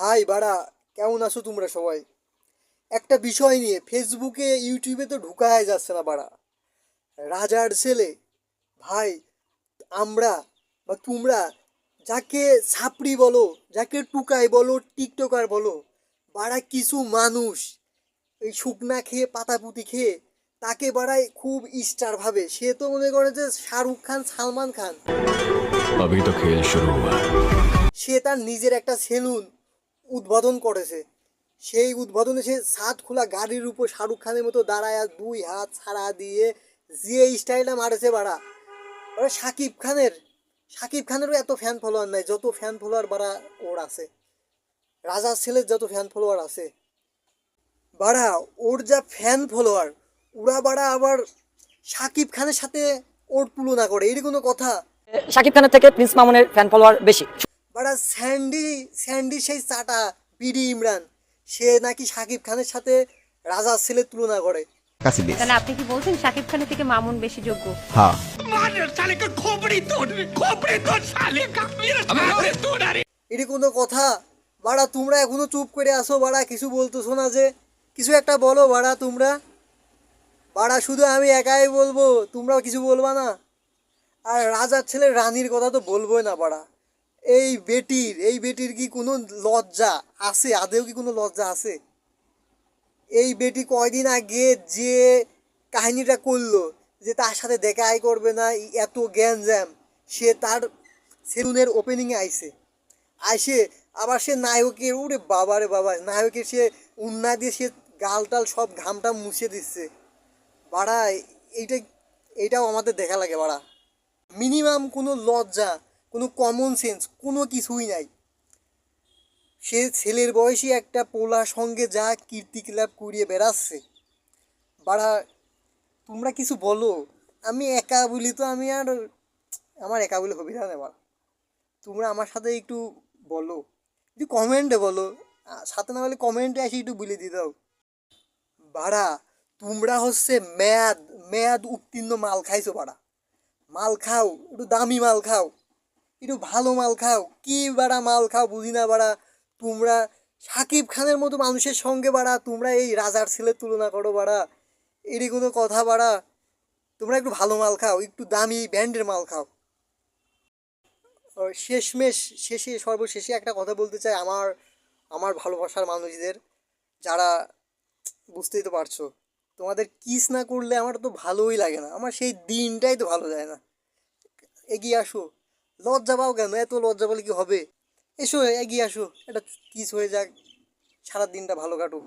ভাই বাড়া, কেমন আছো তোমরা সবাই? একটা বিষয় নিয়ে ফেসবুকে ইউটিউবে তো ঢুকাই যাচ্ছে না বাড়া। রাজার ছেলে, ভাই, আমরা বা তোমরা যাকে ছাপড়ি বলো, যাকে টুকাই বলো, টিকটকার বলো, বাড়া কিছু মানুষ এই শুকনা খেয়ে পাতাপুতি খেয়ে তাকে বাড়ায় খুব স্টার ভাবে। সে তো মনে করে যে শাহরুখ খান, সালমান খান। अभी तो खेल शुरू हुआ है। সে তার নিজের একটা সেলুন উদ্বোধন করেছে। সেই উদ্বোধনে সে ছাদ খোলা গাড়ির উপর শাহরুখ খানের মতো দাঁড়ায় দুই হাত ছাড়া দিয়ে যে স্টাইলটা মারেছে বাড়া। ওরা শাকিব খানেরও এত ফ্যান ফলোয়ার নাই যত ফ্যান ফলোয়ার বাড়া ওর আছে। রাজার ছেলের যত ফ্যান ফলোয়ার আছে বাড়া, ওর যা ফ্যান ফলোয়ার, ওরা বাড়া আবার শাকিব খানের সাথে ওর তুলনা করে। এর কোনো কথা? শাকিব খানের থেকে প্রিন্স মামুনের ফ্যান ফলোয়ার বেশি। বাড়া স্যান্ডি স্যান্ডি সেই চাটা বিডি ইমরান, সে নাকি শাকিব খানের সাথে রাজার ছেলের তুলনা করে। তাহলে আপনি কি বলছেন শাকিব খানের থেকে মামুন বেশি যোগ্য? हाँ। এটি কোনো কথা? বাড়া তোমরা এখনো চুপ করে আসো বাড়া, কিছু বলতেছো না যে? কিছু একটা বলো বাড়া তোমরা। বাড়া শুধু আমি একাই বলবো, তোমরাও কিছু বলবা না? আর রাজার ছেলে রানীর কথা তো বলবোই না বাড়া। এই বেটির কি কোনো লজ্জা আছে? আদেও কি কোনো লজ্জা আছে? এই বেটি কয়দিন আগে যে কাহিনীটা করলো যে তার সাথে দেখাই করবে না, এত গ্যাঞ্জাম, সে তার সেলুনের ওপেনিংয়ে আইসে আবার সে নায়কের, ওরে বাবা রে বাবা, নায়কের সে উন্না দিয়ে সে গাল টাল সব ঘামটা মুছে দিচ্ছে বাড়া। এইটা এইটাও আমাদের দেখা লাগে বাড়া। মিনিমাম কোনো লজ্জা, কোনো কমন সেন্স, কোনো কিছুই নাই। সে ছেলের বয়সী একটা পোলার সঙ্গে যা কীর্তিকলাপ করিয়ে বেড়াচ্ছে বাড়া। তোমরা কিছু বলো। আমি একা বলি তো, আমি আর আমার একা বলে হবে না বাড়া। তোমরা আমার সাথে একটু বলো, একটু কমেন্টে বলো। সাথে না বলে কমেন্টে এসে একটু বলে দিয়ে দাও বাড়া। তোমরা হচ্ছে মেয়াদ মেয়াদ উত্তীর্ণ মাল খাইছো বাড়া। মাল খাও, একটু দামি মাল খাও, একটু ভালো মাল খাও। কি বাড়া মাল খাও বুঝি না বাড়া। তোমরা সাকিব খানের মতো মানুষের সঙ্গে বাড়া তোমরা এই রাজার ছেলের তুলনা করো বাড়া। এরই কোনো কথা বাড়া? তোমরা একটু ভালো মাল খাও, একটু দামি ব্র্যান্ডের মাল খাও। শেষমেশ সর্বশেষে একটা কথা বলতে চাই আমার আমার ভালোবাসার মানুষদের, যারা, বুঝতেই তো পারছো, তোমাদের কিস না করলে আমার তো ভালোই লাগে না, আমার সেই দিনটাই তো ভালো যায় না। এগিয়ে আসো, লজ্জা পাও কেন? এত লজ্জা পেলে কি হবে? এসো, এগিয়ে আসো, একটা কিস হয়ে যাক, সারা দিনটা ভালো কাটুক।